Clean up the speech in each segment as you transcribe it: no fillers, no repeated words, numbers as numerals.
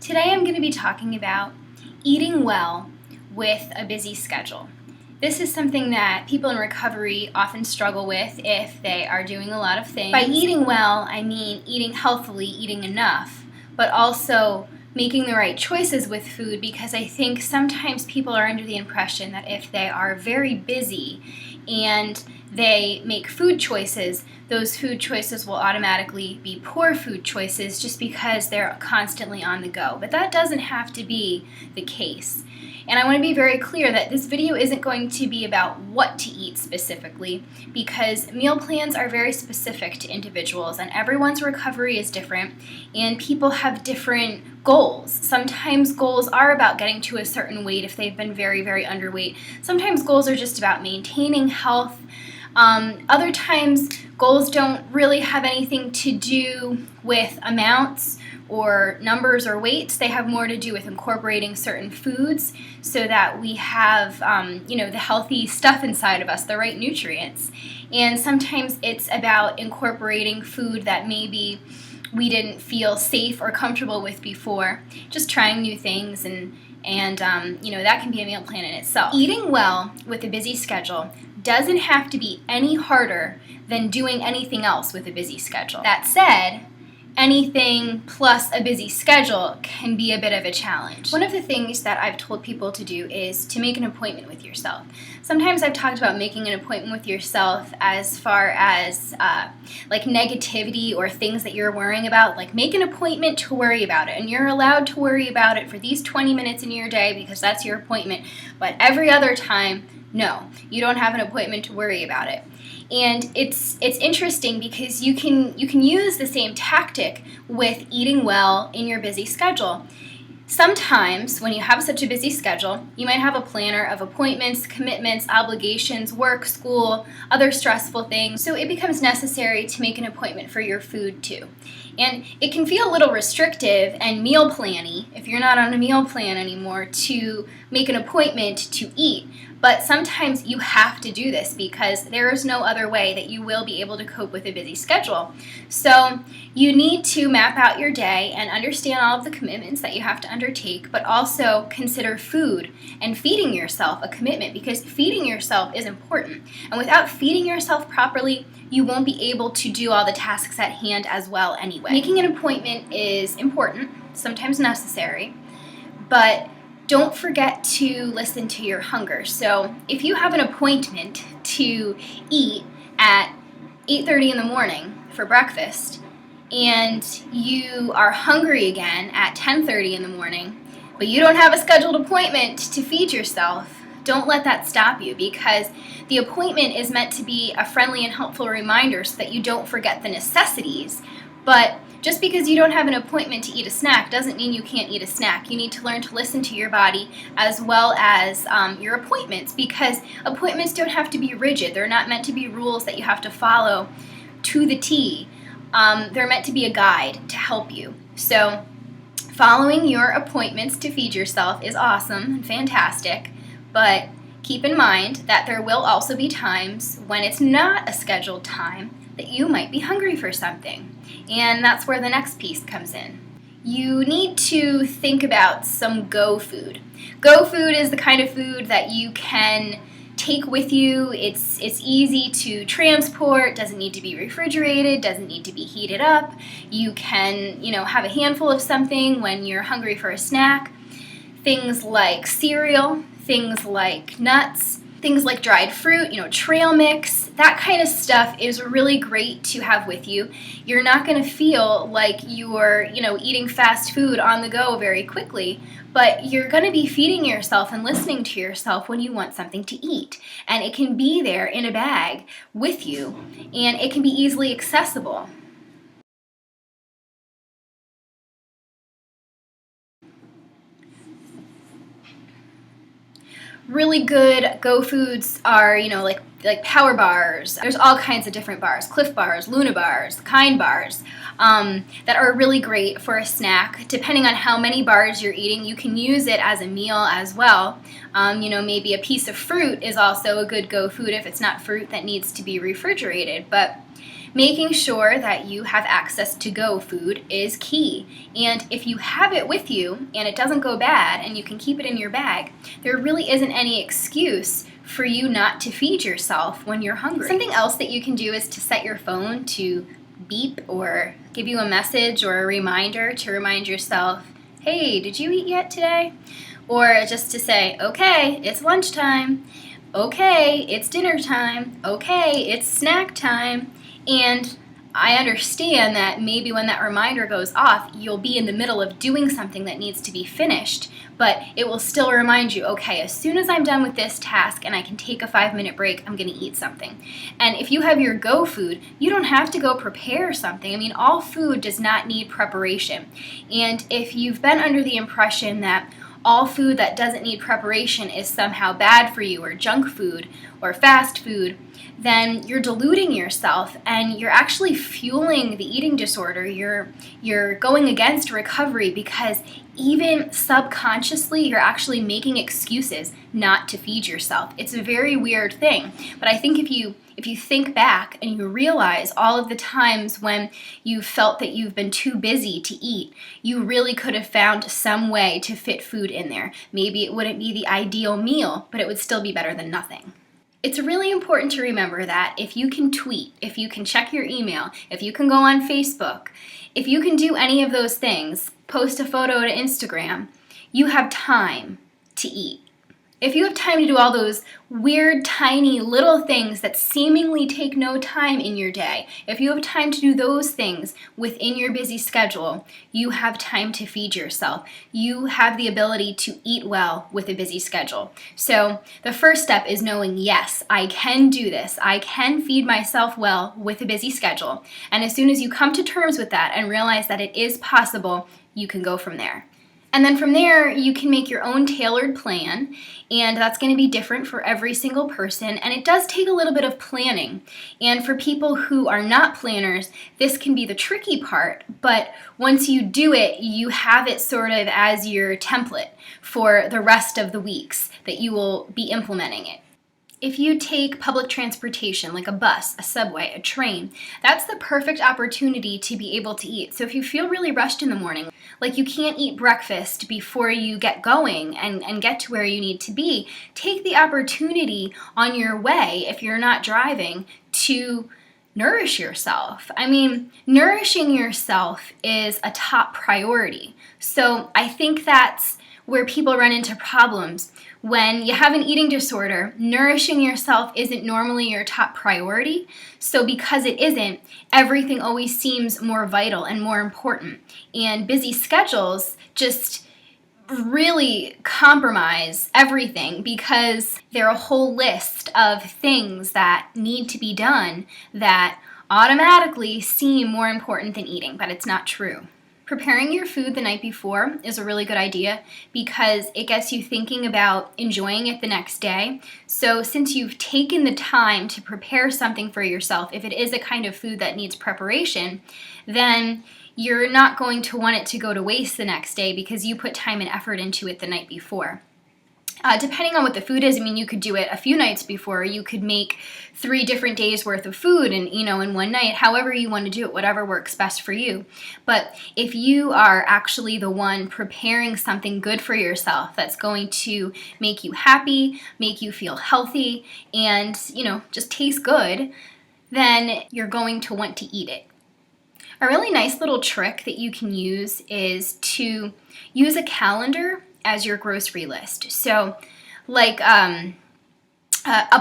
Today I'm going to be talking about eating well with a busy schedule. This is something that people in recovery often struggle with if they are doing a lot of things. By eating well, I mean eating healthily, eating enough, but also making the right choices with food, because I think sometimes people are under the impression that if they are very busy and they make food choices, those food choices will automatically be poor food choices just because they're constantly on the go. But that doesn't have to be the case. And I want to be very clear that this video isn't going to be about what to eat specifically, because meal plans are very specific to individuals and everyone's recovery is different and people have different goals. Sometimes goals are about getting to a certain weight if they've been very, very underweight. Sometimes goals are just about maintaining health. Other times, goals don't really have anything to do with amounts or numbers or weights. They have more to do with incorporating certain foods so that we have, the healthy stuff inside of us, the right nutrients. And sometimes it's about incorporating food that maybe we didn't feel safe or comfortable with before, just trying new things, and that can be a meal plan in itself. Eating well with a busy schedule doesn't have to be any harder than doing anything else with a busy schedule. That said, anything plus a busy schedule can be a bit of a challenge. One of the things that I've told people to do is to make an appointment with yourself. Sometimes I've talked about making an appointment with yourself as far as like negativity or things that you're worrying about. Like, make an appointment to worry about it, and you're allowed to worry about it for these 20 minutes in your day because that's your appointment. But every other time, no, you don't have an appointment to worry about it. And it's interesting because you can use the same tactic with eating well in your busy schedule. Sometimes when you have such a busy schedule, you might have a planner of appointments, commitments, obligations, work, school, other stressful things, so it becomes necessary to make an appointment for your food too. And it can feel a little restrictive and meal plan-y if you're not on a meal plan anymore to make an appointment to eat. But sometimes you have to do this because there is no other way that you will be able to cope with a busy schedule. So you need to map out your day and understand all of the commitments that you have to undertake, but also consider food and feeding yourself a commitment, because feeding yourself is important. And without feeding yourself properly, you won't be able to do all the tasks at hand as well anyway. Making an appointment is important, sometimes necessary, but don't forget to listen to your hunger. So if you have an appointment to eat at 8:30 in the morning for breakfast and you are hungry again at 10:30 in the morning, but you don't have a scheduled appointment to feed yourself, don't let that stop you, because the appointment is meant to be a friendly and helpful reminder so that you don't forget the necessities. But just because you don't have an appointment to eat a snack doesn't mean you can't eat a snack. You need to learn to listen to your body as well as your appointments, because appointments don't have to be rigid. They're not meant to be rules that you have to follow to the T. They're meant to be a guide to help you. So following your appointments to feed yourself is awesome and fantastic, but keep in mind that there will also be times when it's not a scheduled time that you might be hungry for something. And that's where the next piece comes in. You need to think about some go food. Go food is the kind of food that you can take with you. It's easy to transport, doesn't need to be refrigerated, doesn't need to be heated up. You can, have a handful of something when you're hungry for a snack. Things like cereal, things like nuts, things like dried fruit, trail mix, that kind of stuff is really great to have with you. You're not going to feel like you're, eating fast food on the go very quickly, but you're going to be feeding yourself and listening to yourself when you want something to eat. And it can be there in a bag with you, and it can be easily accessible. Really good go foods are, like Power bars. There's all kinds of different bars, Cliff bars, Luna bars, Kind bars, that are really great for a snack. Depending on how many bars you're eating, you can use it as a meal as well. Maybe a piece of fruit is also a good go food if it's not fruit that needs to be refrigerated. But Making sure that you have access to go food is key. And if you have it with you and it doesn't go bad and you can keep it in your bag, there really isn't any excuse for you not to feed yourself when you're hungry. Something else that you can do is to set your phone to beep or give you a message or a reminder to remind yourself, hey, did you eat yet today? Or just to say, okay, it's lunchtime. Okay, it's dinner time. Okay, it's snack time. And I understand that maybe when that reminder goes off, you'll be in the middle of doing something that needs to be finished, but it will still remind you, okay, as soon as I'm done with this task and I can take a 5-minute break, I'm going to eat something. And if you have your go food, you don't have to go prepare something. I mean, all food does not need preparation. And if you've been under the impression that all food that doesn't need preparation is somehow bad for you, or junk food, or fast food, then you're deluding yourself and you're actually fueling the eating disorder. You're going against recovery because even subconsciously you're actually making excuses not to feed yourself. It's a very weird thing, but I think if you think back and you realize all of the times when you felt that you've been too busy to eat, you really could have found some way to fit food in there. Maybe it wouldn't be the ideal meal, but it would still be better than nothing. It's really important to remember that if you can tweet, if you can check your email, if you can go on Facebook, if you can do any of those things, post a photo to Instagram, you have time to eat. If you have time to do all those weird, tiny, little things that seemingly take no time in your day, if you have time to do those things within your busy schedule, you have time to feed yourself. You have the ability to eat well with a busy schedule. So the first step is knowing, yes, I can do this. I can feed myself well with a busy schedule. And as soon as you come to terms with that and realize that it is possible, you can go from there. And then from there, you can make your own tailored plan, and that's going to be different for every single person, and it does take a little bit of planning. And for people who are not planners, this can be the tricky part, but once you do it, you have it sort of as your template for the rest of the weeks that you will be implementing it. If you take public transportation, like a bus, a subway, a train, that's the perfect opportunity to be able to eat. So if you feel really rushed in the morning, like you can't eat breakfast before you get going and get to where you need to be, take the opportunity on your way, if you're not driving, to nourish yourself. I mean, nourishing yourself is a top priority. So I think that's where people run into problems. When you have an eating disorder, nourishing yourself isn't normally your top priority. So because it isn't, everything always seems more vital and more important. And busy schedules just really compromise everything because they're a whole list of things that need to be done that automatically seem more important than eating, but it's not true. Preparing your food the night before is a really good idea because it gets you thinking about enjoying it the next day. So since you've taken the time to prepare something for yourself, if it is a kind of food that needs preparation, then you're not going to want it to go to waste the next day because you put time and effort into it the night before. Depending on what the food is, I mean, you could do it a few nights before. You could make 3 different days worth of food in one night, however you want to do it, whatever works best for you. But if you are actually the one preparing something good for yourself that's going to make you happy, make you feel healthy, and, just taste good, then you're going to want to eat it. A really nice little trick that you can use is to use a calendar as your grocery list. So like a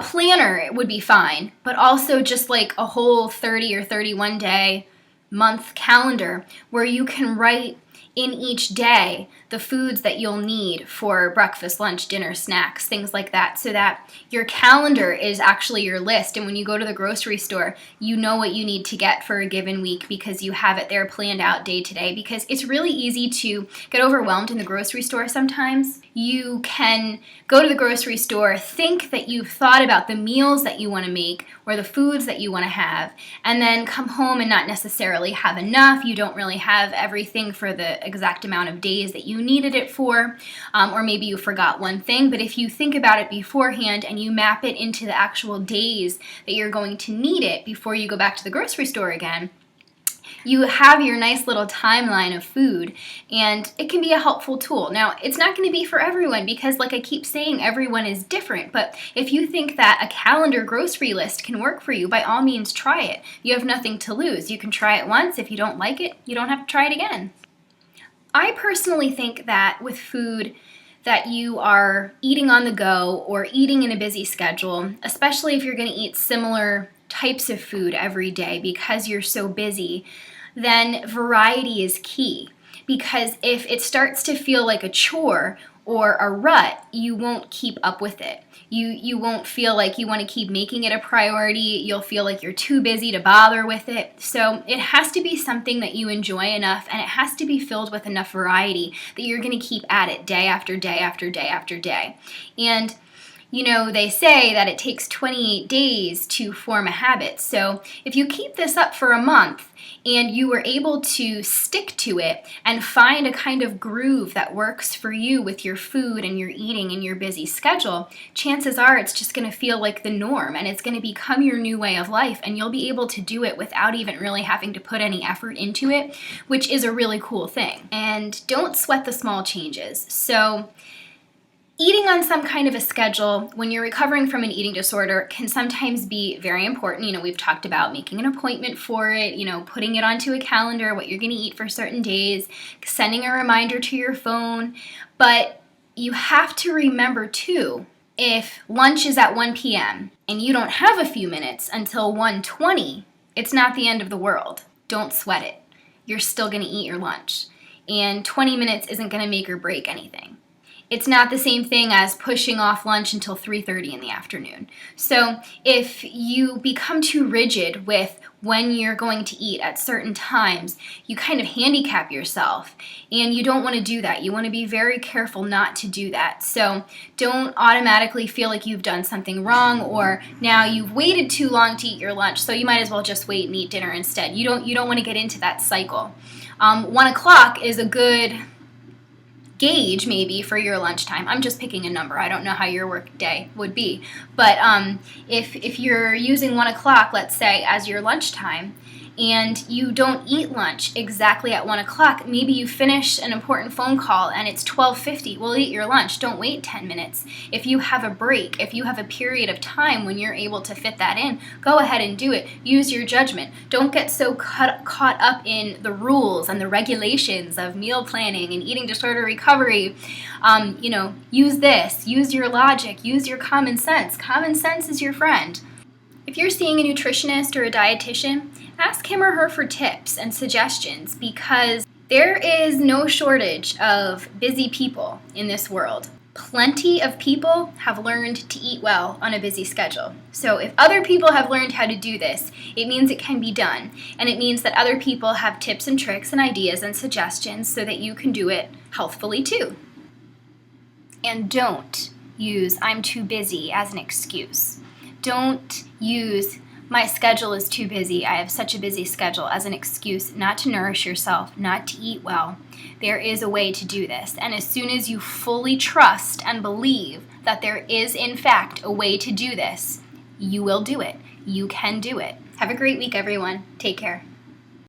planner would be fine, but also just like a whole 30 or 31 day month calendar where you can write in each day the foods that you'll need for breakfast, lunch, dinner, snacks, things like that, so that your calendar is actually your list. And when you go to the grocery store, you know what you need to get for a given week because you have it there planned out day to day. Because it's really easy to get overwhelmed in the grocery store sometimes. You can go to the grocery store, think that you've thought about the meals that you want to make or the foods that you want to have, and then come home and not necessarily have enough. You don't really have everything for the the exact amount of days that you needed it for, or maybe you forgot one thing. But if you think about it beforehand and you map it into the actual days that you're going to need it before you go back to the grocery store again, you have your nice little timeline of food, and it can be a helpful tool. Now, it's not going to be for everyone because, like I keep saying, everyone is different. But if you think that a calendar grocery list can work for you, by all means try it. You have nothing to lose. You can try it once. If you don't like it, you don't have to try it again. I personally think that with food that you are eating on the go or eating in a busy schedule, especially if you're going to eat similar types of food every day because you're so busy, then variety is key. Because if it starts to feel like a chore or a rut, you won't keep up with it. You won't feel like you want to keep making it a priority. You'll feel like you're too busy to bother with it. So it has to be something that you enjoy enough, and it has to be filled with enough variety that you're going to keep at it day after day after day after day. And you know, they say that it takes 28 days to form a habit. So if you keep this up for a month and you were able to stick to it and find a kind of groove that works for you with your food and your eating and your busy schedule, chances are it's just going to feel like the norm, and it's going to become your new way of life, and you'll be able to do it without even really having to put any effort into it, which is a really cool thing. And don't sweat the small changes. So eating on some kind of a schedule when you're recovering from an eating disorder can sometimes be very important. You know, we've talked about making an appointment for it, you know, putting it onto a calendar, what you're going to eat for certain days, sending a reminder to your phone. But you have to remember too, if lunch is at 1 p.m. and you don't have a few minutes until 1:20, it's not the end of the world. Don't sweat it. You're still going to eat your lunch. And 20 minutes isn't going to make or break anything. It's not the same thing as pushing off lunch until 3:30 in the afternoon. So if you become too rigid with when you're going to eat at certain times, you kind of handicap yourself, and you don't want to do that. You want to be very careful not to do that. So don't automatically feel like you've done something wrong, or now you've waited too long to eat your lunch, so you might as well just wait and eat dinner instead. You don't want to get into that cycle. 1 o'clock is a good gauge maybe for your lunchtime. I'm just picking a number. I don't know how your work day would be. But if you're using 1 o'clock, let's say, as your lunchtime, and you don't eat lunch exactly at 1 o'clock, maybe you finish an important phone call and it's 12:50. Well, eat your lunch. Don't wait 10 minutes. If you have a break, if you have a period of time when you're able to fit that in, go ahead and do it. Use your judgment. Don't get so caught up in the rules and the regulations of meal planning and eating disorder recovery. Use this. Use your logic. Use your common sense. Common sense is your friend. If you're seeing a nutritionist or a dietitian, ask him or her for tips and suggestions, because there is no shortage of busy people in this world. Plenty of people have learned to eat well on a busy schedule. So if other people have learned how to do this, it means it can be done. And it means that other people have tips and tricks and ideas and suggestions so that you can do it healthfully too. And don't use "I'm too busy" as an excuse. Don't use "my schedule is too busy, I have such a busy schedule" as an excuse not to nourish yourself, not to eat well. There is a way to do this. And as soon as you fully trust and believe that there is, in fact, a way to do this, you will do it. You can do it. Have a great week, everyone. Take care.